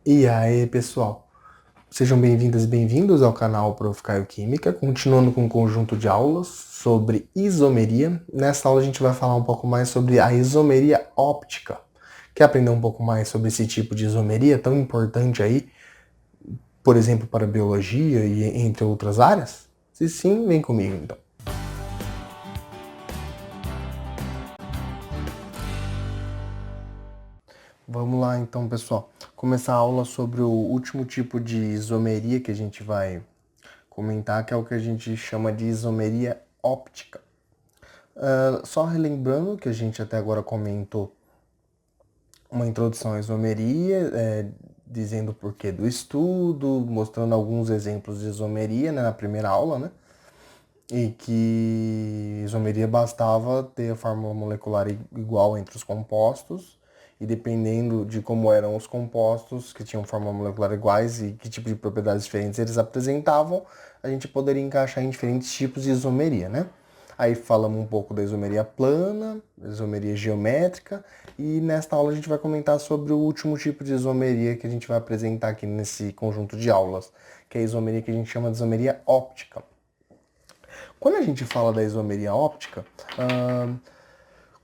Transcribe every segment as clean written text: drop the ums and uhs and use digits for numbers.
E aí, pessoal? Sejam bem-vindas e bem-vindos ao canal Prof. Caio Química, continuando com um conjunto de aulas sobre isomeria. Nessa aula a gente vai falar um pouco mais sobre a isomeria óptica. Quer aprender um pouco mais sobre esse tipo de isomeria tão importante aí, por exemplo, para a biologia e entre outras áreas? Se sim, vem comigo então. Vamos lá então, pessoal. Começar a aula sobre o último tipo de isomeria que a gente vai comentar, que é o que a gente chama de isomeria óptica. Só relembrando que a gente até agora comentou uma introdução à isomeria, dizendo o porquê do estudo, mostrando alguns exemplos de isomeria, né, na primeira aula, né? E que isomeria bastava ter a fórmula molecular igual entre os compostos, e dependendo de como eram os compostos que tinham fórmula molecular iguais e que tipo de propriedades diferentes eles apresentavam, a gente poderia encaixar em diferentes tipos de isomeria, né? Aí falamos um pouco da isomeria plana, da isomeria geométrica, e nesta aula a gente vai comentar sobre o último tipo de isomeria que a gente vai apresentar aqui nesse conjunto de aulas, que é a isomeria que a gente chama de isomeria óptica. Quando a gente fala da isomeria óptica,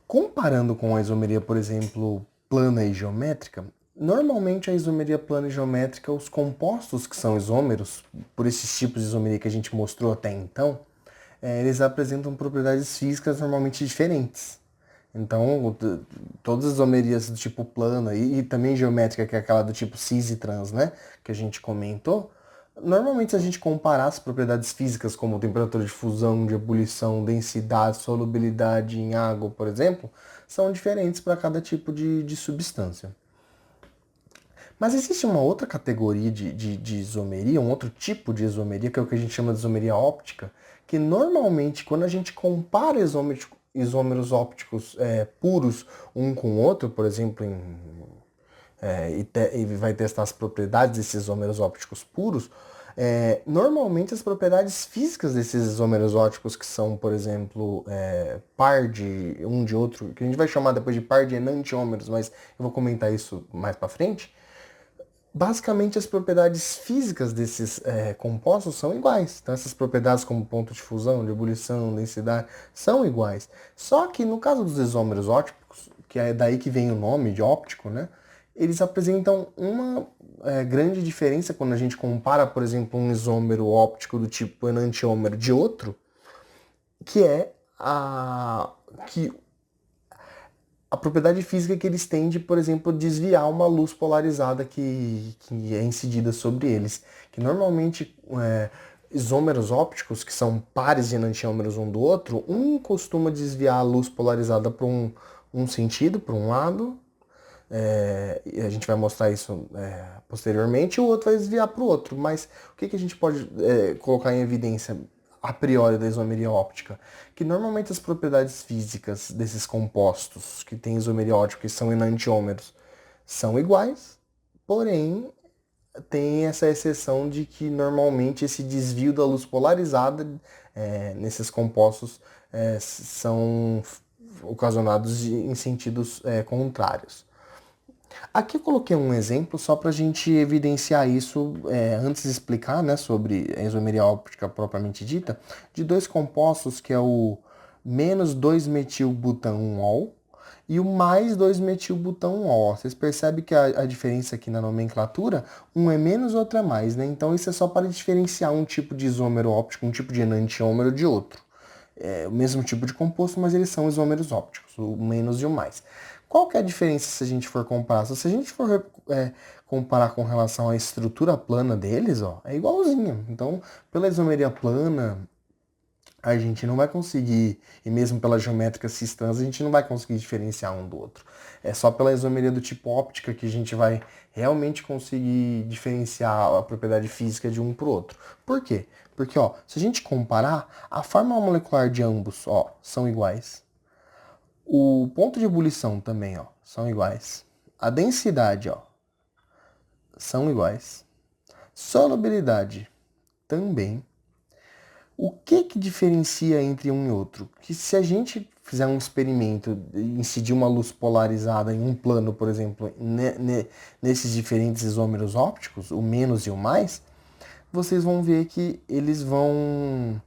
comparando com a isomeria, por exemplo, plana e geométrica, normalmente a isomeria plana e geométrica, os compostos que são isômeros, por esses tipos de isomeria que a gente mostrou até então, eles apresentam propriedades físicas normalmente diferentes. Então, todas as isomerias do tipo plana e também geométrica, que é aquela do tipo cis e trans, né, que a gente comentou, normalmente se a gente comparar as propriedades físicas, como temperatura de fusão, de ebulição, densidade, solubilidade em água, por exemplo, são diferentes para cada tipo de substância. Mas existe uma outra categoria de isomeria, um outro tipo de isomeria, que é o que a gente chama de isomeria óptica, que normalmente, quando a gente compara isômeros ópticos puros um com o outro, por exemplo, e vai testar as propriedades desses isômeros ópticos puros, normalmente as propriedades físicas desses isômeros ópticos, que são, por exemplo, par de um de outro, que a gente vai chamar depois de par de enantiômeros, mas eu vou comentar isso mais para frente. Basicamente, as propriedades físicas desses compostos são iguais. Então, essas propriedades como ponto de fusão, de ebulição, densidade, são iguais. Só que no caso dos isômeros ópticos, que é daí que vem o nome de óptico, né? Eles apresentam uma grande diferença quando a gente compara, por exemplo, um isômero óptico do tipo enantiômero de outro, que é que a propriedade física que eles têm de, por exemplo, desviar uma luz polarizada que é incidida sobre eles. Que normalmente isômeros ópticos, que são pares de enantiômeros um do outro, um costuma desviar a luz polarizada para um sentido, para um lado, e a gente vai mostrar isso posteriormente, e o outro vai desviar para o outro. Mas o que a gente pode colocar em evidência a priori da isomeria óptica? Que normalmente as propriedades físicas desses compostos que têm isomeria óptica, que são enantiômeros, são iguais, porém tem essa exceção de que normalmente esse desvio da luz polarizada nesses compostos são ocasionados em sentidos contrários. Aqui eu coloquei um exemplo só para a gente evidenciar isso antes de explicar, né, sobre a isomeria óptica propriamente dita, de dois compostos que é o menos 2-metilbutanol e o mais 2-metilbutanol. Vocês percebem que a diferença aqui na nomenclatura, um é menos, outro é mais, né? Então isso é só para diferenciar um tipo de isômero óptico, um tipo de enantiômero de outro. É o mesmo tipo de composto, mas eles são isômeros ópticos, o menos e o mais. Qual que é a diferença se a gente for comparar? Se a gente for comparar com relação à estrutura plana deles, ó, é igualzinho. Então, pela isomeria plana, a gente não vai conseguir, e mesmo pela geométrica cis-trans, a gente não vai conseguir diferenciar um do outro. É só pela isomeria do tipo óptica que a gente vai realmente conseguir diferenciar a propriedade física de um para o outro. Por quê? Porque, ó, se a gente comparar, a fórmula molecular de ambos, ó, são iguais. O ponto de ebulição também, ó, são iguais. A densidade, ó, são iguais. Solubilidade também. O que diferencia entre um e outro? Que se a gente fizer um experimento, incidir uma luz polarizada em um plano, por exemplo, nesses diferentes isômeros ópticos, o menos e o mais, vocês vão ver que eles vão,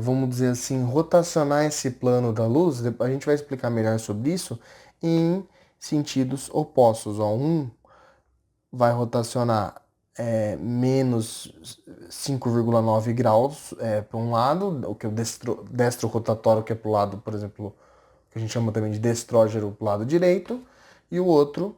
vamos dizer assim, rotacionar esse plano da luz. A gente vai explicar melhor sobre isso em sentidos opostos. Ó. Um vai rotacionar menos 5,9 graus para um lado, o que é o destro rotatório, que é para o lado, por exemplo, que a gente chama também de destrógeno para o lado direito, e o outro,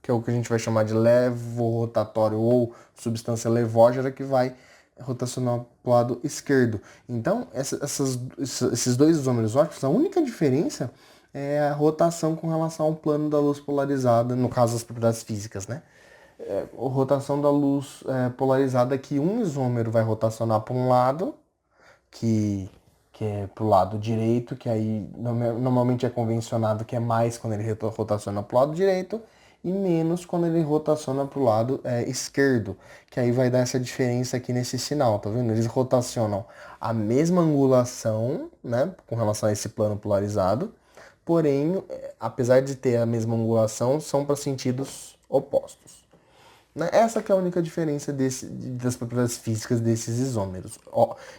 que é o que a gente vai chamar de levorotatório ou substância levógera, que vai rotacionar para o lado esquerdo. Então, esses dois isômeros ópticos, a única diferença é a rotação com relação ao plano da luz polarizada, no caso das propriedades físicas, né? A rotação da luz polarizada é que um isômero vai rotacionar para um lado, que é para o lado direito, que aí normalmente é convencionado que é mais quando ele rotaciona para o lado direito, e menos quando ele rotaciona para o lado esquerdo, que aí vai dar essa diferença aqui nesse sinal, tá vendo? Eles rotacionam a mesma angulação, né, com relação a esse plano polarizado, porém, apesar de ter a mesma angulação, são para sentidos opostos. Essa que é a única diferença das propriedades físicas desses isômeros.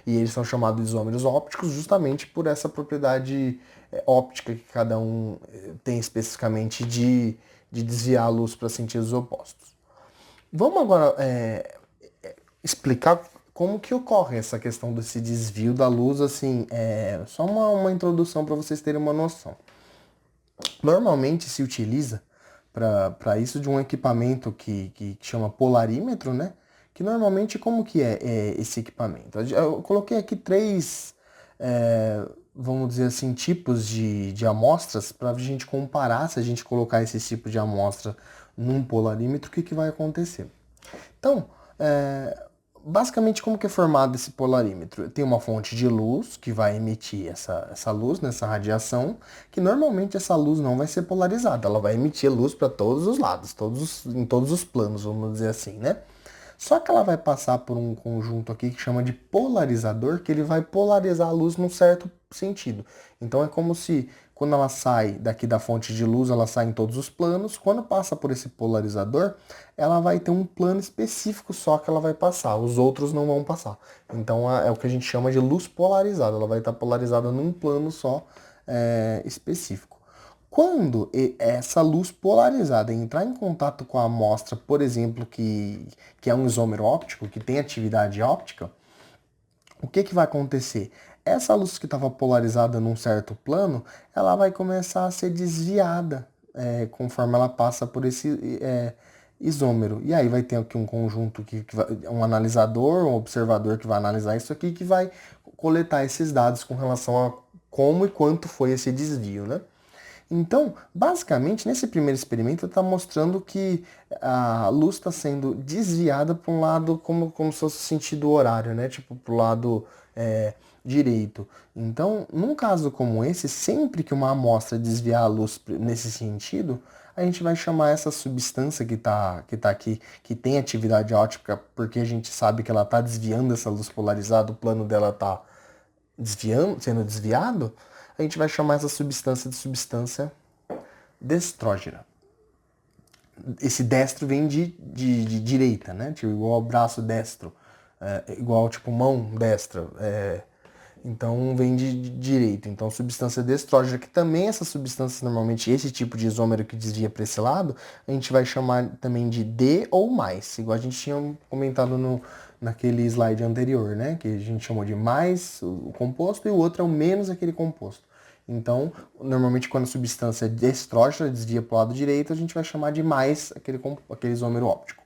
E eles são chamados de isômeros ópticos justamente por essa propriedade óptica que cada um tem especificamente de desviar a luz para sentidos opostos. Vamos agora explicar como que ocorre essa questão desse desvio da luz, assim, só uma introdução para vocês terem uma noção. Normalmente se utiliza para isso de um equipamento que chama polarímetro, né? Que normalmente como que é esse equipamento? Eu coloquei aqui três, vamos dizer assim, tipos de amostras para a gente comparar. Se a gente colocar esse tipo de amostra num polarímetro, o que vai acontecer? Então, basicamente, como que é formado esse polarímetro? Tem uma fonte de luz que vai emitir essa luz, essa radiação, que normalmente essa luz não vai ser polarizada, ela vai emitir luz para todos os lados, em todos os planos, vamos dizer assim, né? Só que ela vai passar por um conjunto aqui que chama de polarizador, que ele vai polarizar a luz num certo sentido. Então é como se, quando ela sai daqui da fonte de luz, ela sai em todos os planos. Quando passa por esse polarizador, ela vai ter um plano específico só que ela vai passar. Os outros não vão passar. Então é o que a gente chama de luz polarizada. Ela vai estar polarizada num plano só específico. Quando essa luz polarizada entrar em contato com a amostra, por exemplo, que é um isômero óptico, que tem atividade óptica, o que vai acontecer? Essa luz que estava polarizada num certo plano, ela vai começar a ser desviada conforme ela passa por esse isômero. E aí vai ter aqui um conjunto, um analisador, um observador que vai analisar isso aqui, que vai coletar esses dados com relação a como e quanto foi esse desvio, né? Então, basicamente, nesse primeiro experimento, está mostrando que a luz está sendo desviada para um lado como se fosse sentido horário, né? Tipo, para o lado direito. Então, num caso como esse, sempre que uma amostra desviar a luz nesse sentido, a gente vai chamar essa substância que tá aqui, que tem atividade óptica, porque a gente sabe que ela está desviando essa luz polarizada, o plano dela está sendo desviado, a gente vai chamar essa substância de substância destrógena. Esse destro vem de direita, né? Tipo, igual ao braço destro, igual tipo mão destra. Então vem de direita. Então substância destrógena, que também essa substância, normalmente esse tipo de isômero que desvia para esse lado, a gente vai chamar também de D ou mais, igual a gente tinha comentado naquele slide anterior, né? Que a gente chamou de mais o composto e o outro é o menos aquele composto. Então, normalmente quando a substância é destrógena, desvia para o lado direito, a gente vai chamar de mais aquele isômero óptico.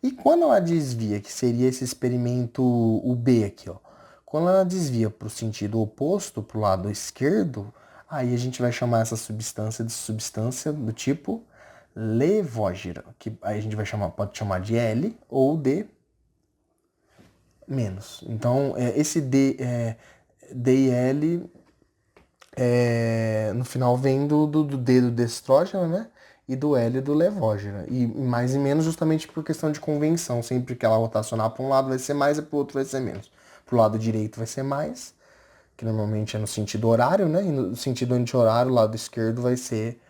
E quando ela desvia, que seria esse experimento o B aqui, ó. Quando ela desvia para o sentido oposto, para o lado esquerdo, aí a gente vai chamar essa substância de substância do tipo levógera, que aí a gente pode chamar de L ou D menos. Então, esse D e L no final vem do D do destrógeno, né? E do L do levógena. E mais e menos justamente por questão de convenção. Sempre que ela rotacionar para um lado vai ser mais e para o outro vai ser menos. Para o lado direito vai ser mais, que normalmente é no sentido horário, né? E no sentido anti-horário, o lado esquerdo vai ser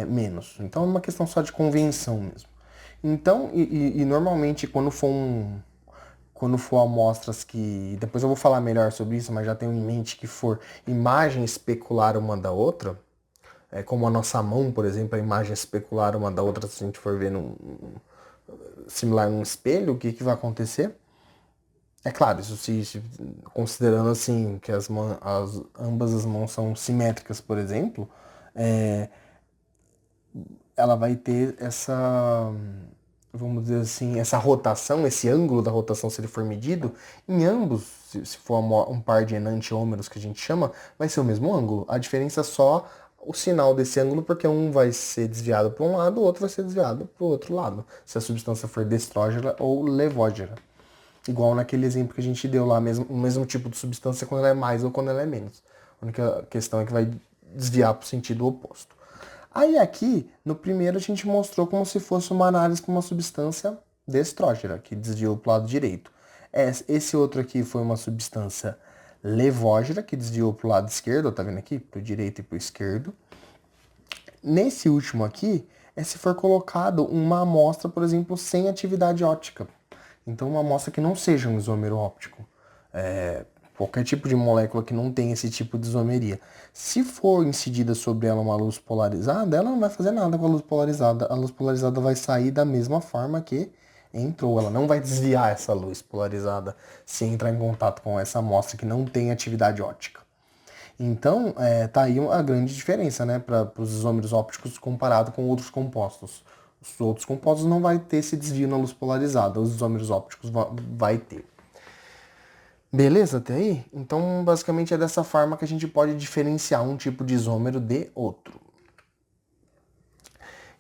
menos. Então é uma questão só de convenção mesmo. Então, e normalmente quando for amostras que, depois eu vou falar melhor sobre isso, mas já tenho em mente que for imagem especular uma da outra, como a nossa mão, por exemplo, a imagem especular uma da outra, se a gente for ver similar num espelho, o que, que vai acontecer? É claro, isso se considerando assim que ambas as mãos são simétricas, por exemplo, é, ela vai ter essa, vamos dizer assim, essa rotação, esse ângulo da rotação, se ele for medido, em ambos, se for um par de enantiômeros que a gente chama, vai ser o mesmo ângulo. A diferença é só o sinal desse ângulo, porque um vai ser desviado para um lado, o outro vai ser desviado para o outro lado, se a substância for destrógena ou levógena. Igual naquele exemplo que a gente deu lá, o mesmo tipo de substância quando ela é mais ou quando ela é menos. A única questão é que vai desviar para o sentido oposto. Aí aqui, no primeiro, a gente mostrou como se fosse uma análise com uma substância destrógena, que desviou para o lado direito. Esse outro aqui foi uma substância levógena, que desviou para o lado esquerdo, tá vendo aqui? Para o direito e para o esquerdo. Nesse último aqui, é se for colocado uma amostra, por exemplo, sem atividade óptica. Então, uma amostra que não seja um isômero óptico. Qualquer tipo de molécula que não tenha esse tipo de isomeria. Se for incidida sobre ela uma luz polarizada, ela não vai fazer nada com a luz polarizada. A luz polarizada vai sair da mesma forma que entrou. Ela não vai desviar essa luz polarizada se entrar em contato com essa amostra que não tem atividade óptica. Então, tá aí a grande diferença, né, para os isômeros ópticos comparado com outros compostos. Os outros compostos não vai ter esse desvio na luz polarizada, os isômeros ópticos vai ter. Beleza até aí? Então, basicamente é dessa forma que a gente pode diferenciar um tipo de isômero de outro.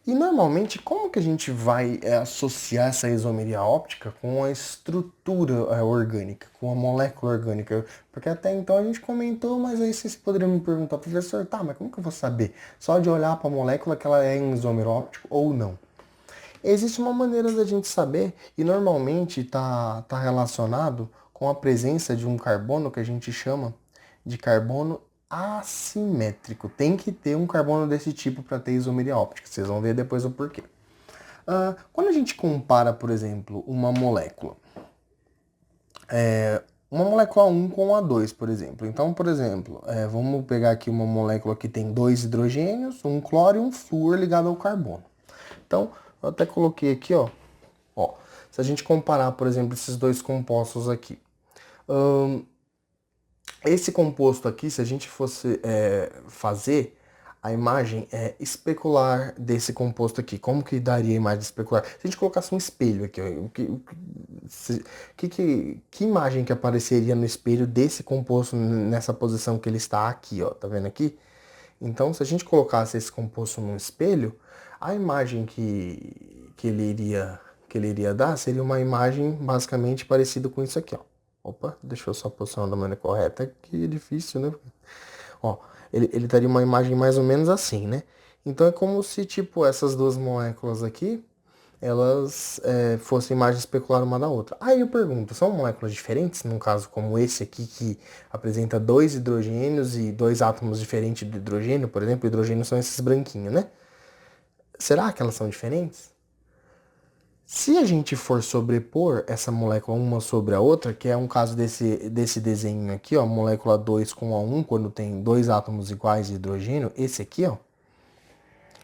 E normalmente, como que a gente vai associar essa isomeria óptica com a estrutura orgânica, com a molécula orgânica? Porque até então a gente comentou, mas aí vocês poderiam me perguntar, professor, tá, mas como que eu vou saber? Só de olhar para a molécula que ela é um isômero óptico ou não? Existe uma maneira da gente saber, e normalmente tá relacionado com a presença de um carbono que a gente chama de carbono assimétrico. Tem que ter um carbono desse tipo para ter isomeria óptica. Vocês vão ver depois o porquê. Quando a gente compara, por exemplo, uma molécula 1 com a 2, por exemplo. Então, por exemplo, vamos pegar aqui uma molécula que tem dois hidrogênios, um cloro e um flúor ligado ao carbono. Então, eu até coloquei aqui, ó. Se a gente comparar, por exemplo, esses dois compostos aqui. Esse composto aqui, se a gente fosse fazer a imagem especular desse composto aqui, como que daria a imagem especular? Se a gente colocasse um espelho aqui, ó, que imagem que apareceria no espelho desse composto nessa posição que ele está aqui, ó, tá vendo aqui? Então, se a gente colocasse esse composto num espelho, a imagem que ele iria dar seria uma imagem basicamente parecida com isso aqui, ó. Opa, deixa eu só posicionar da maneira correta, que é difícil, né? Ó, ele daria uma imagem mais ou menos assim, né? Então é como se, tipo, essas duas moléculas aqui, elas fossem imagem especular uma da outra. Aí eu pergunto, são moléculas diferentes, num caso como esse aqui, que apresenta dois hidrogênios e dois átomos diferentes do hidrogênio, por exemplo, hidrogênio são esses branquinhos, né? Será que elas são diferentes? Se a gente for sobrepor essa molécula uma sobre a outra, que é um caso desse desenho aqui, ó, molécula 2 com a 1, quando tem dois átomos iguais de hidrogênio, esse aqui, ó,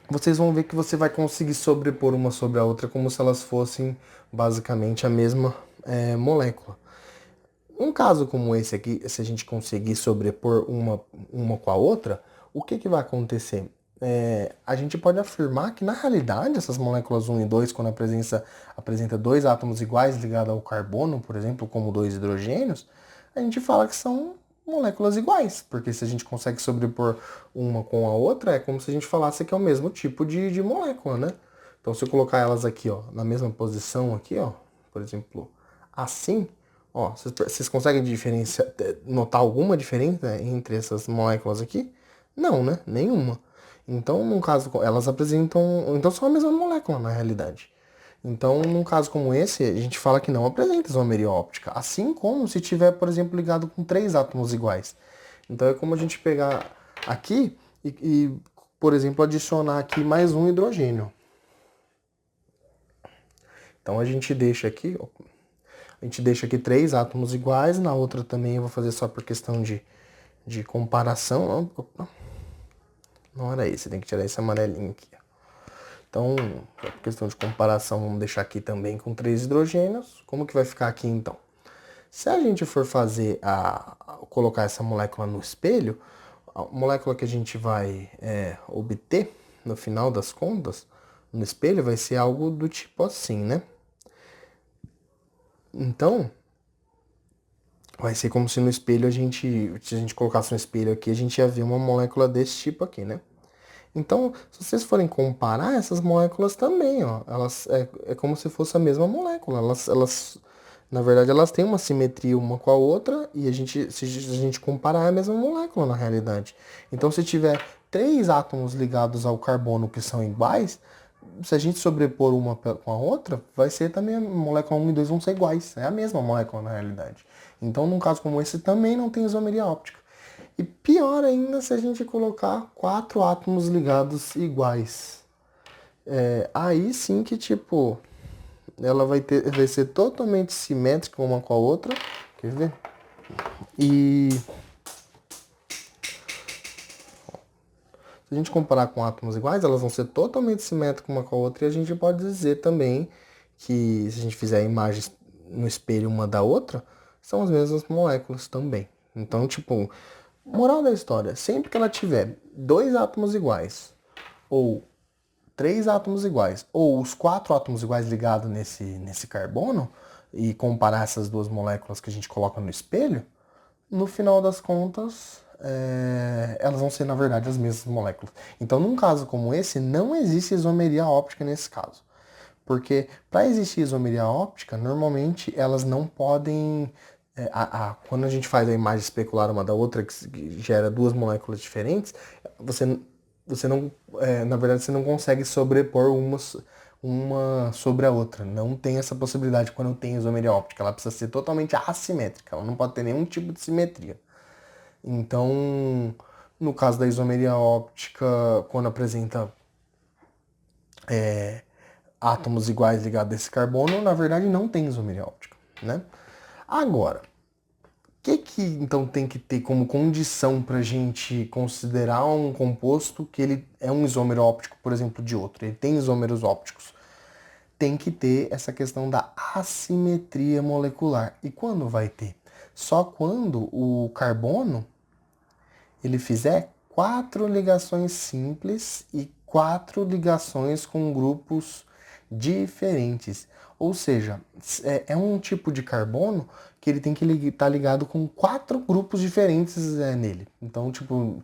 vocês vão ver que você vai conseguir sobrepor uma sobre a outra como se elas fossem basicamente a mesma molécula. Um caso como esse aqui, se a gente conseguir sobrepor uma com a outra, o que, que vai acontecer? A gente pode afirmar que, na realidade, essas moléculas 1 e 2, quando apresenta dois átomos iguais ligados ao carbono, por exemplo, como dois hidrogênios, a gente fala que são moléculas iguais, porque se a gente consegue sobrepor uma com a outra, é como se a gente falasse que é o mesmo tipo de molécula, né? Então, se eu colocar elas aqui, ó, na mesma posição aqui, ó, por exemplo, assim, ó, vocês conseguem notar alguma diferença entre essas moléculas aqui? Não, né? Nenhuma. Então, num caso, elas apresentam, então são a mesma molécula na realidade. Então, num caso como esse, a gente fala que não apresenta isomeria óptica, assim como se tiver, por exemplo, ligado com três átomos iguais. Então é como a gente pegar aqui por exemplo, adicionar aqui mais um hidrogênio. Então a gente deixa aqui, três átomos iguais, na outra também eu vou fazer só por questão de comparação. Não era esse, tem que tirar esse amarelinho aqui. Então, por questão de comparação, vamos deixar aqui também com 3 hidrogênios. Como que vai ficar aqui então? Se a gente for fazer colocar essa molécula no espelho, a molécula que a gente vai obter no final das contas, no espelho, vai ser algo do tipo assim, né? Então, vai ser como se no espelho se a gente colocasse um espelho aqui, a gente ia ver uma molécula desse tipo aqui, né? Então, se vocês forem comparar essas moléculas também, ó, elas é como se fosse a mesma molécula. Na verdade, elas têm uma simetria uma com a outra e se a gente comparar é a mesma molécula na realidade. Então, se tiver 3 átomos ligados ao carbono que são iguais, se a gente sobrepor uma com a outra, vai ser também a molécula 1 e 2 vão ser iguais. É a mesma molécula na realidade. Então, num caso como esse, também não tem isomeria óptica. E pior ainda se a gente colocar 4 átomos ligados iguais. Aí sim que, tipo, ela vai ser totalmente simétrica uma com a outra. Quer ver? E se a gente comparar com átomos iguais, elas vão ser totalmente simétricas uma com a outra. E a gente pode dizer também que, se a gente fizer imagens no espelho uma da outra, são as mesmas moléculas também. Então, tipo, moral da história, sempre que ela tiver 2 átomos iguais, ou 3 átomos iguais, ou os 4 átomos iguais ligados nesse carbono, e comparar essas duas moléculas que a gente coloca no espelho, no final das contas, elas vão ser, na verdade, as mesmas moléculas. Então, num caso como esse, não existe isomeria óptica nesse caso. Porque para existir isomeria óptica, normalmente elas não podem. Quando a gente faz a imagem especular uma da outra, que gera duas moléculas diferentes, você não. Na verdade, você não consegue sobrepor uma sobre a outra. Não tem essa possibilidade quando tem isomeria óptica. Ela precisa ser totalmente assimétrica. Ela não pode ter nenhum tipo de simetria. Então, no caso da isomeria óptica, quando apresenta átomos iguais ligados a esse carbono, na verdade não tem isomeria óptica, né? Agora, o que então tem que ter como condição para a gente considerar um composto que ele é um isômero óptico, por exemplo, de outro? Ele tem isômeros ópticos. Tem que ter essa questão da assimetria molecular. E quando vai ter? Só quando o carbono ele fizer 4 ligações simples e 4 ligações com grupos diferentes. Ou seja, é um tipo de carbono que ele tem que estar ligado com 4 grupos diferentes nele. Então, tipo,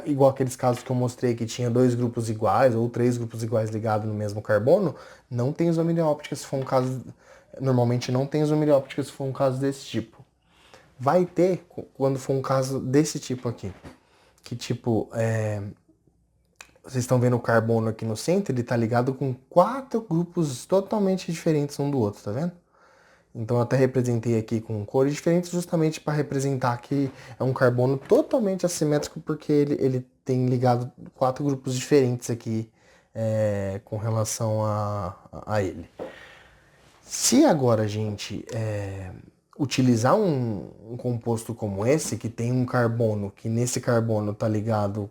igual aqueles casos que eu mostrei que tinha 2 grupos iguais ou 3 grupos iguais ligados no mesmo carbono, não tem isomeria óptica se for um caso. Normalmente não tem isomeria óptica se for um caso desse tipo. Vai ter quando for um caso desse tipo aqui. Que tipo, vocês estão vendo o carbono aqui no centro, ele tá ligado com 4 grupos totalmente diferentes um do outro, tá vendo? Então eu até representei aqui com cores diferentes justamente para representar que é um carbono totalmente assimétrico porque ele tem ligado 4 grupos diferentes aqui com relação a ele. Se agora a gente utilizar um composto como esse, que tem um carbono, que nesse carbono está ligado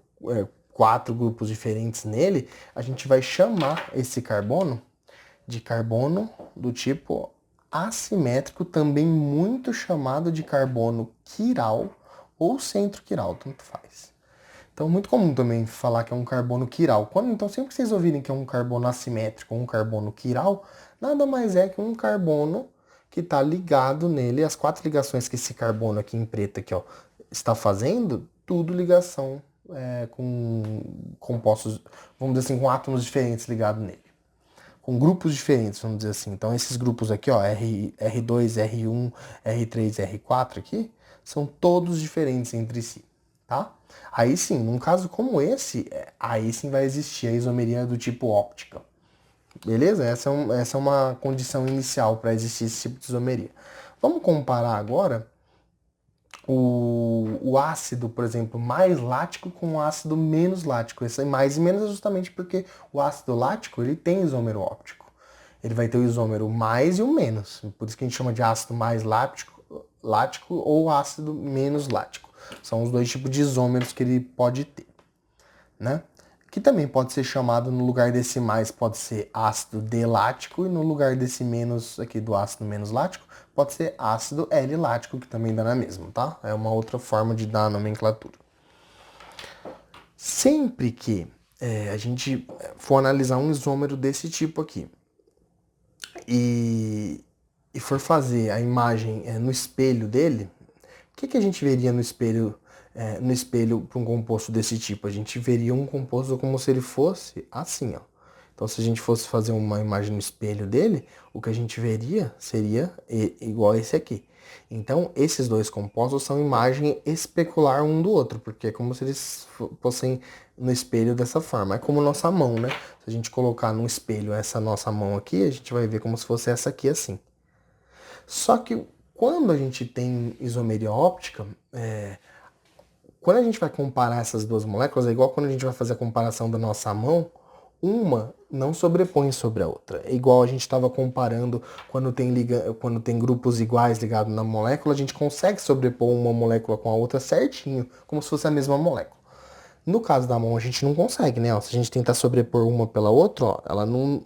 4 grupos diferentes nele, a gente vai chamar esse carbono de carbono do tipo assimétrico, também muito chamado de carbono quiral ou centroquiral, tanto faz. Então, muito comum também falar que é um carbono quiral. Então, sempre que vocês ouvirem que é um carbono assimétrico ou um carbono quiral, nada mais é que um carbono que está ligado nele, as 4 ligações que esse carbono aqui em preto aqui, ó, está fazendo, tudo ligação com compostos, vamos dizer assim, com átomos diferentes ligados nele. Com grupos diferentes, vamos dizer assim. Então, esses grupos aqui, ó, R2, R1, R3, R4 aqui, são todos diferentes entre si, tá? Aí sim, num caso como esse, aí sim vai existir a isomeria do tipo óptica. Beleza? Essa é uma condição inicial para existir esse tipo de isomeria. Vamos comparar agora o ácido, por exemplo, mais lático com o ácido menos lático. Esse mais e menos é justamente porque o ácido lático ele tem isômero óptico. Ele vai ter o isômero mais e o menos. Por isso que a gente chama de ácido mais lático ou ácido menos lático. São os dois tipos de isômeros que ele pode ter, né? Que também pode ser chamado, no lugar desse mais, pode ser ácido D-lático, e no lugar desse menos aqui do ácido menos lático, pode ser ácido L-lático, que também dá na mesma, tá? É uma outra forma de dar a nomenclatura. Sempre que a gente for analisar um isômero desse tipo aqui e for fazer a imagem no espelho dele, o que a gente veria no espelho para um composto desse tipo? A gente veria um composto como se ele fosse assim, ó. Então, se a gente fosse fazer uma imagem no espelho dele, o que a gente veria seria igual a esse aqui. Então, esses dois compostos são imagem especular um do outro, porque é como se eles fossem no espelho dessa forma. É como nossa mão, né? Se a gente colocar no espelho essa nossa mão aqui, a gente vai ver como se fosse essa aqui assim. Só que quando a gente tem isomeria óptica, quando a gente vai comparar essas duas moléculas, é igual quando a gente vai fazer a comparação da nossa mão, uma não sobrepõe sobre a outra. É igual a gente estava comparando quando tem grupos iguais ligados na molécula, a gente consegue sobrepor uma molécula com a outra certinho, como se fosse a mesma molécula. No caso da mão, a gente não consegue, né? Ó, se a gente tentar sobrepor uma pela outra, ó, ela não.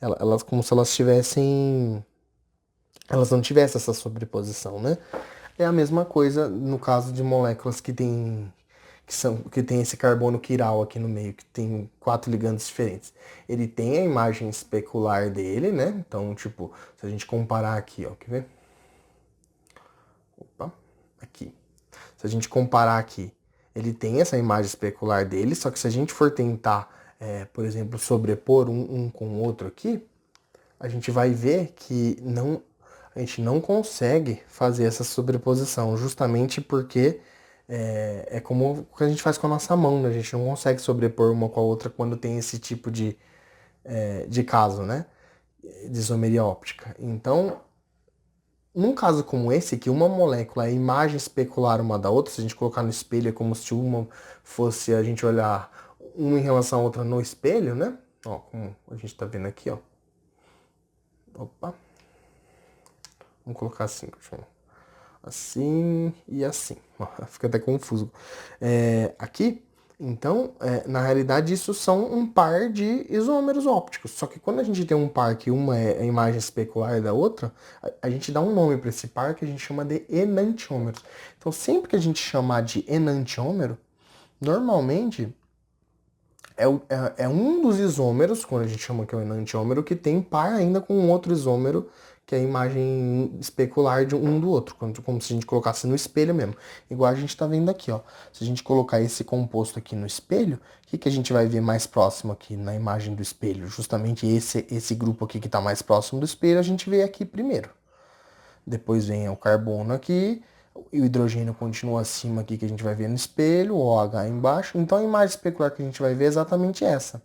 Elas como se elas tivessem. Elas não tivessem essa sobreposição, né? É a mesma coisa no caso de moléculas que tem esse carbono quiral aqui no meio, que tem 4 ligandos diferentes. Ele tem a imagem especular dele, né? Então, tipo, se a gente comparar aqui, ó, quer ver? Opa, aqui. Se a gente comparar aqui, ele tem essa imagem especular dele, só que se a gente for tentar, por exemplo, sobrepor um com o outro aqui, a gente vai ver que a gente não consegue fazer essa sobreposição, justamente porque é como a gente faz com a nossa mão, né? A gente não consegue sobrepor uma com a outra quando tem esse tipo de caso, né? De isomeria óptica. Então, num caso como esse, que uma molécula é imagem especular uma da outra, se a gente colocar no espelho, é como se uma fosse a gente olhar uma em relação à outra no espelho, né? Ó, como a gente tá vendo aqui, ó. Opa. Vamos colocar assim, assim e assim. Fica até confuso. Aqui, então, na realidade, isso são um par de isômeros ópticos. Só que quando a gente tem um par que uma é a imagem especular da outra, a gente dá um nome para esse par que a gente chama de enantiômeros. Então, sempre que a gente chamar de enantiômero, normalmente é um dos isômeros, quando a gente chama que é o enantiômero, que tem par ainda com um outro isômero, que é a imagem especular de um do outro, como se a gente colocasse no espelho mesmo. Igual a gente está vendo aqui, ó. Se a gente colocar esse composto aqui no espelho, o que a gente vai ver mais próximo aqui na imagem do espelho? Justamente esse grupo aqui que está mais próximo do espelho, a gente vê aqui primeiro. Depois vem o carbono aqui, e o hidrogênio continua acima aqui que a gente vai ver no espelho, o OH embaixo. Então a imagem especular que a gente vai ver é exatamente essa.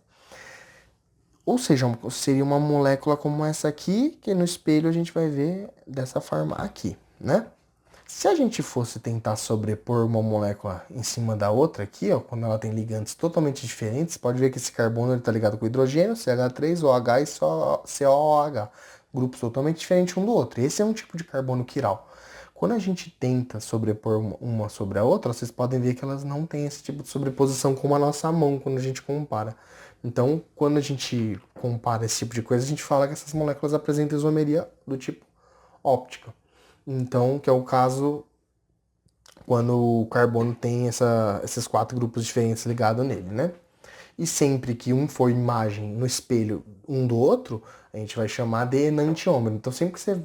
Ou seja, seria uma molécula como essa aqui, que no espelho a gente vai ver dessa forma aqui, né? Se a gente fosse tentar sobrepor uma molécula em cima da outra aqui, ó, quando ela tem ligantes totalmente diferentes, pode ver que esse carbono está ligado com o hidrogênio, CH3, OH e COOH, grupos totalmente diferentes um do outro. Esse é um tipo de carbono quiral. Quando a gente tenta sobrepor uma sobre a outra, vocês podem ver que elas não têm esse tipo de sobreposição como a nossa mão quando a gente compara. Então, quando a gente compara esse tipo de coisa, a gente fala que essas moléculas apresentam isomeria do tipo óptica. Então, que é o caso quando o carbono tem esses 4 grupos diferentes ligados nele, né? E sempre que um for imagem no espelho um do outro, a gente vai chamar de enantiômero. Então, sempre que você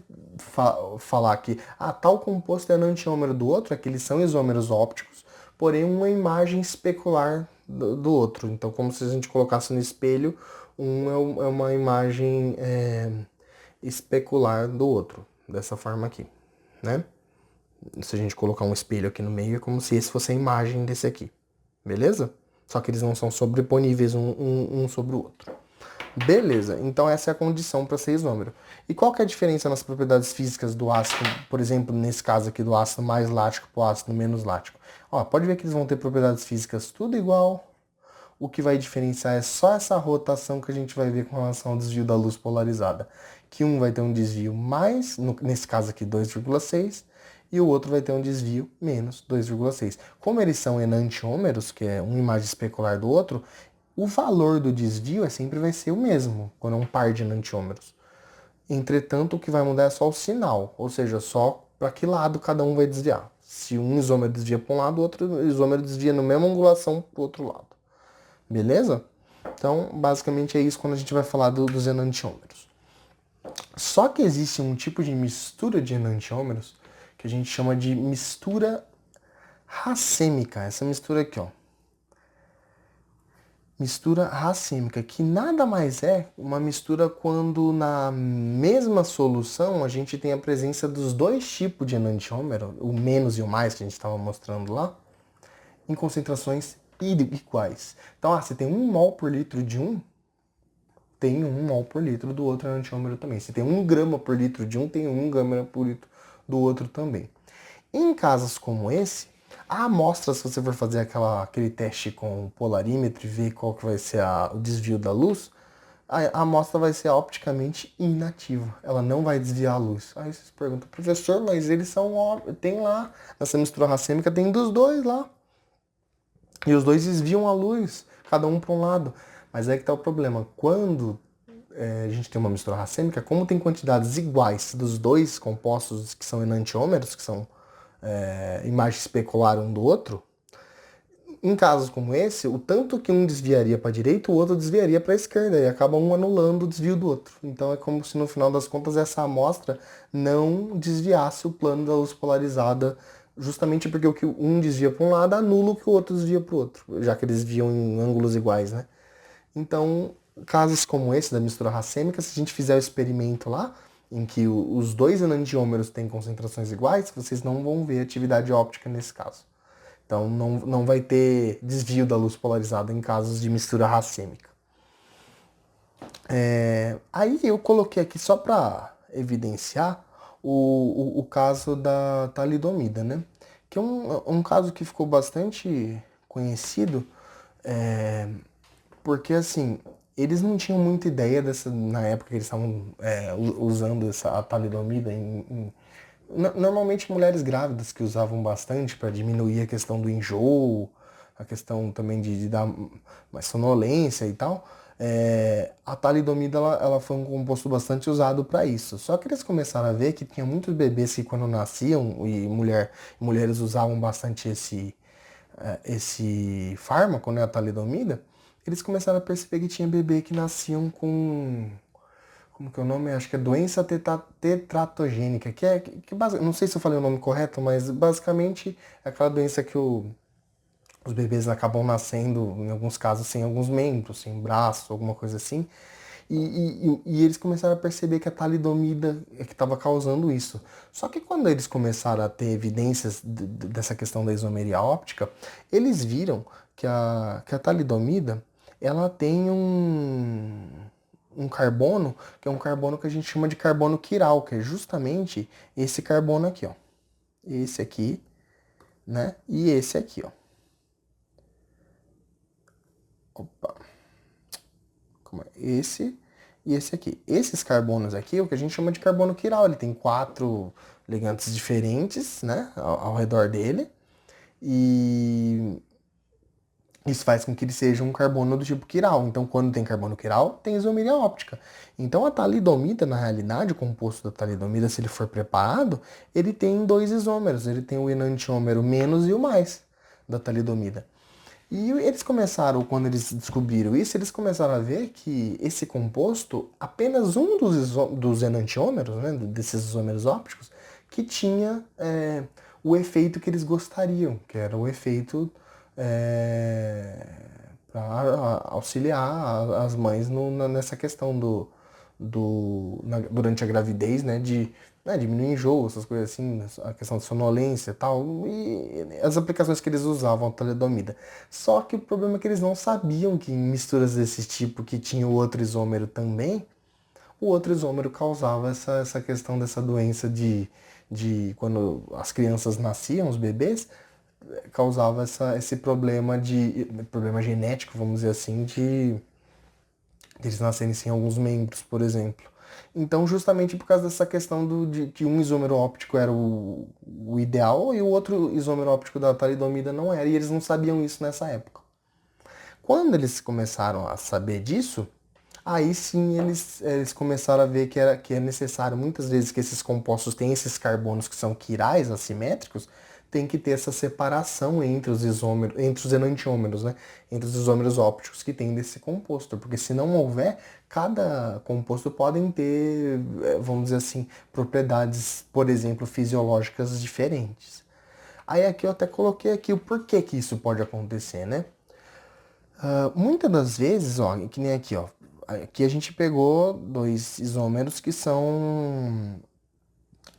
falar que tal composto é enantiômero do outro, é que eles são isômeros ópticos, porém uma imagem especular do outro. Então, como se a gente colocasse no espelho, é uma imagem especular do outro, dessa forma aqui, né? Se a gente colocar um espelho aqui no meio, é como se esse fosse a imagem desse aqui, beleza? Só que eles não são sobreponíveis um sobre o outro. Beleza, então essa é a condição para ser isômero. E qual que é a diferença nas propriedades físicas do ácido, por exemplo, nesse caso aqui do ácido mais lático para o ácido menos lático? Ó, pode ver que eles vão ter propriedades físicas tudo igual. O que vai diferenciar é só essa rotação que a gente vai ver com relação ao desvio da luz polarizada. Que um vai ter um desvio mais, nesse caso aqui 2,6, e o outro vai ter um desvio menos 2,6. Como eles são enantiômeros, que é uma imagem especular do outro, o valor do desvio sempre vai ser o mesmo, quando é um par de enantiômeros. Entretanto, o que vai mudar é só o sinal, ou seja, só para que lado cada um vai desviar. Se um isômero desvia para um lado, o outro isômero desvia na mesma angulação para o outro lado. Beleza? Então, basicamente é isso quando a gente vai falar dos enantiômeros. Só que existe um tipo de mistura de enantiômeros que a gente chama de mistura racêmica. Essa mistura aqui, ó. Mistura racêmica, que nada mais é uma mistura quando na mesma solução a gente tem a presença dos dois tipos de enantiômero, o menos e o mais que a gente estava mostrando lá, em concentrações iguais. Então, você tem 1 mol por litro de um, tem 1 mol por litro do outro enantiômero também. Se tem 1 grama por litro de um, tem 1 grama por litro do outro também. Em casos como esse, a amostra, se você for fazer aquele teste com o polarímetro e ver qual que vai ser o desvio da luz, a amostra vai ser opticamente inativa. Ela não vai desviar a luz. Aí vocês perguntam, professor, mas eles são... Tem lá, nessa mistura racêmica, tem dos dois lá. E os dois desviam a luz, cada um para um lado. Mas é que tá o problema. Quando a gente tem uma mistura racêmica, como tem quantidades iguais dos dois compostos que são enantiômeros, que são imagem especular um do outro, em casos como esse, o tanto que um desviaria para a direita, o outro desviaria para a esquerda, e acaba um anulando o desvio do outro. Então é como se no final das contas essa amostra não desviasse o plano da luz polarizada, justamente porque o que um desvia para um lado anula o que o outro desvia para o outro, já que eles desviam em ângulos iguais, né? Então, casos como esse da mistura racêmica, se a gente fizer o experimento lá, em que os dois enantiômeros têm concentrações iguais, vocês não vão ver atividade óptica nesse caso. Então não vai ter desvio da luz polarizada em casos de mistura racêmica. Aí eu coloquei aqui só para evidenciar o caso da talidomida, né? Que é um caso que ficou bastante conhecido, porque assim, eles não tinham muita ideia na época que eles estavam usando a talidomida normalmente mulheres grávidas que usavam bastante para diminuir a questão do enjoo, a questão também de dar mais sonolência e tal. A talidomida ela foi um composto bastante usado para isso. Só que eles começaram a ver que tinha muitos bebês que quando nasciam e mulheres usavam bastante esse fármaco, né, a talidomida, eles começaram a perceber que tinha bebê que nasciam com, como que é o nome? Acho que é doença tetratogênica, não sei se eu falei o nome correto, mas basicamente é aquela doença que os bebês acabam nascendo, em alguns casos, sem alguns membros, sem braço, alguma coisa assim. E eles começaram a perceber que a talidomida é que estava causando isso. Só que quando eles começaram a ter evidências dessa questão da isomeria óptica, eles viram que a talidomida ela tem um carbono, que é um carbono que a gente chama de carbono quiral, que é justamente esse carbono aqui, ó. Esse aqui, né? E esse aqui, ó. Opa. Como é? Esse e esse aqui. Esses carbonos aqui é o que a gente chama de carbono quiral. Ele tem 4 ligantes diferentes, né, ao redor dele. E isso faz com que ele seja um carbono do tipo quiral. Então, quando tem carbono quiral, tem isomeria óptica. Então, a talidomida, na realidade, o composto da talidomida, se ele for preparado, ele tem 2 isômeros. Ele tem o enantiômero menos e o mais da talidomida. E eles começaram, quando eles descobriram isso, eles começaram a ver que esse composto, apenas um dos enantiômeros, né, desses isômeros ópticos, que tinha o efeito que eles gostariam, que era o efeito para auxiliar as mães nessa questão durante a gravidez, né, de diminuir enjoo, essas coisas assim, a questão de sonolência e tal, e as aplicações que eles usavam a talidomida. Só que o problema é que eles não sabiam que em misturas desse tipo, que tinha o outro isômero também, o outro isômero causava essa questão dessa doença de quando as crianças nasciam, os bebês, causava esse problema genético, vamos dizer assim, de eles nascerem sem alguns membros, por exemplo. Então, justamente por causa dessa questão de que um isômero óptico era o ideal e o outro isômero óptico da talidomida não era, e eles não sabiam isso nessa época. Quando eles começaram a saber disso, aí sim eles começaram a ver que é necessário muitas vezes que esses compostos tenham esses carbonos que são quirais, assimétricos, tem que ter essa separação entre os isômeros, entre os enantiômeros, né? Entre os isômeros ópticos que tem desse composto, porque se não houver, cada composto podem ter, vamos dizer assim, propriedades, por exemplo, fisiológicas diferentes. Aí aqui eu até coloquei aqui o porquê que isso pode acontecer, né? Muitas das vezes, ó, que nem aqui, ó. Aqui a gente pegou dois isômeros que são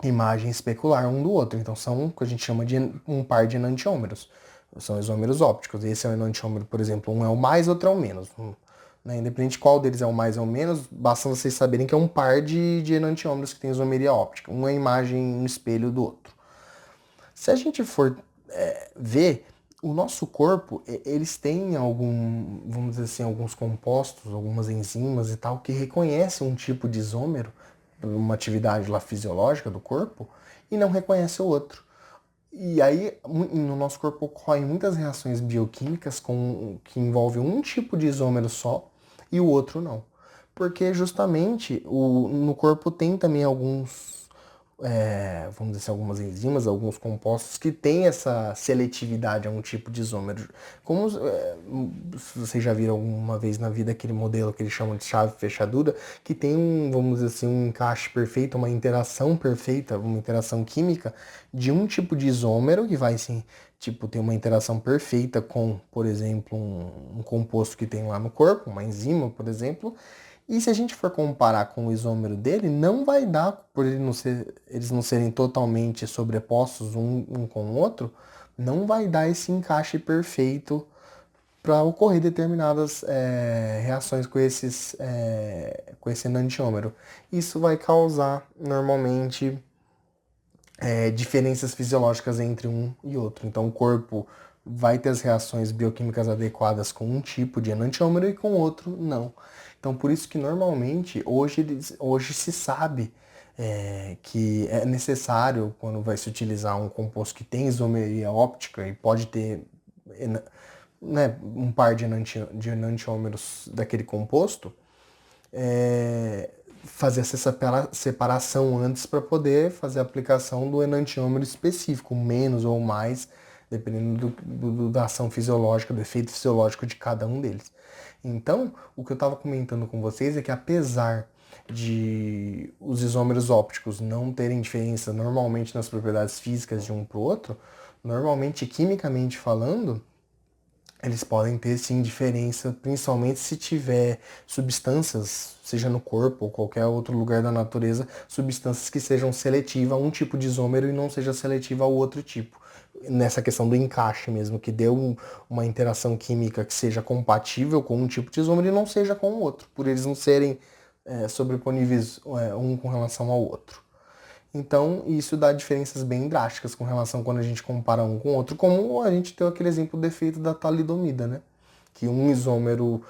imagem especular um do outro. Então são o que a gente chama de um par de enantiômeros. São isômeros ópticos. Esse é o enantiômero, por exemplo, um é o mais, outro é o menos. Né? Independente de qual deles é o mais ou o menos, basta vocês saberem que é um par de enantiômeros que tem isomeria óptica. Um é a imagem no espelho do outro. Se a gente for ver, o nosso corpo, eles têm vamos dizer assim, alguns compostos, algumas enzimas e tal, que reconhecem um tipo de isômero, uma atividade lá fisiológica do corpo, e não reconhece o outro. E aí, no nosso corpo ocorrem muitas reações bioquímicas que envolvem um tipo de isômero só e o outro não. Porque justamente no corpo tem também vamos dizer assim, algumas enzimas, alguns compostos que têm essa seletividade a um tipo de isômero. Como se vocês já viram alguma vez na vida aquele modelo que eles chamam de chave-fechadura, que tem vamos dizer assim, um encaixe perfeito, uma interação perfeita, uma interação química de um tipo de isômero que vai assim, tipo, ter uma interação perfeita com, por exemplo, um composto que tem lá no corpo, uma enzima, por exemplo. E se a gente for comparar com o isômero dele, não vai dar, por eles não serem totalmente sobrepostos um com o outro, não vai dar esse encaixe perfeito para ocorrer determinadas reações com esse enantiômero. Isso vai causar, normalmente, diferenças fisiológicas entre um e outro. Então, o corpo vai ter as reações bioquímicas adequadas com um tipo de enantiômero e com outro não. Então, por isso que normalmente hoje se sabe que é necessário, quando vai se utilizar um composto que tem isomeria óptica e pode ter né, um par de enantiômeros daquele composto, fazer essa separação antes para poder fazer a aplicação do enantiômero específico, menos ou mais, dependendo da ação fisiológica, do efeito fisiológico de cada um deles. Então, o que eu estava comentando com vocês é que apesar de os isômeros ópticos não terem diferença normalmente nas propriedades físicas de um para o outro, normalmente, quimicamente falando, eles podem ter sim diferença, principalmente se tiver substâncias, seja no corpo ou qualquer outro lugar da natureza, substâncias que sejam seletivas a um tipo de isômero e não seja seletiva ao outro tipo. Nessa questão do encaixe mesmo, que deu uma interação química que seja compatível com um tipo de isômero e não seja com o outro, por eles não serem sobreponíveis um com relação ao outro. Então, isso dá diferenças bem drásticas com relação quando a gente compara um com o outro, como a gente deu aquele exemplo do efeito da talidomida, né? Que um isômero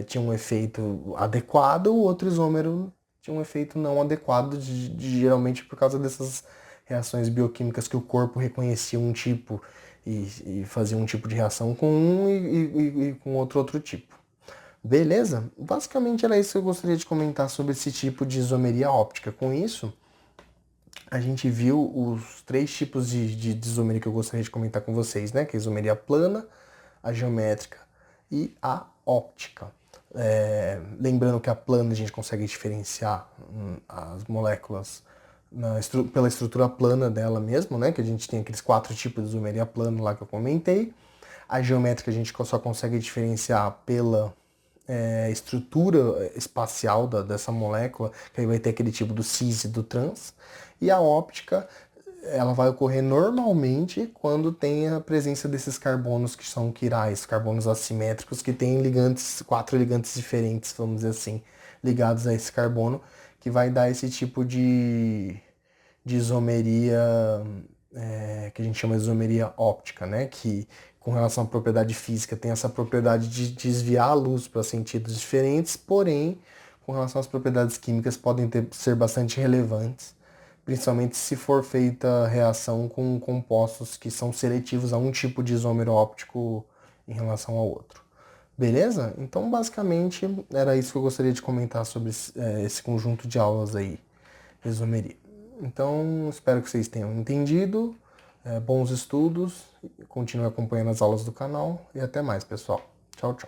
tinha um efeito adequado, o outro isômero tinha um efeito não adequado, geralmente por causa dessas reações bioquímicas que o corpo reconhecia um tipo e fazia um tipo de reação com um e com outro tipo. Beleza? Basicamente era isso que eu gostaria de comentar sobre esse tipo de isomeria óptica. Com isso, a gente viu os três tipos de isomeria que eu gostaria de comentar com vocês, né? Que é a isomeria plana, a geométrica e a óptica. Lembrando que a plana a gente consegue diferenciar as moléculas pela estrutura plana dela mesmo, né? Que a gente tem aqueles 4 tipos de isomeria plana lá que eu comentei. A geométrica a gente só consegue diferenciar pela estrutura espacial dessa molécula, que aí vai ter aquele tipo do cis e do trans, e a óptica ela vai ocorrer normalmente quando tem a presença desses carbonos que são quirais, carbonos assimétricos que têm ligantes, 4 ligantes diferentes, vamos dizer assim, ligados a esse carbono, que vai dar esse tipo de isomeria, que a gente chama de isomeria óptica, né? Que com relação à propriedade física tem essa propriedade de desviar a luz para sentidos diferentes, porém, com relação às propriedades químicas podem ser bastante relevantes, principalmente se for feita reação com compostos que são seletivos a um tipo de isômero óptico em relação ao outro. Beleza? Então, basicamente, era isso que eu gostaria de comentar sobre esse conjunto de aulas aí, de isomeria. Então, espero que vocês tenham entendido. Bons estudos, continue acompanhando as aulas do canal e até mais, pessoal. Tchau, tchau.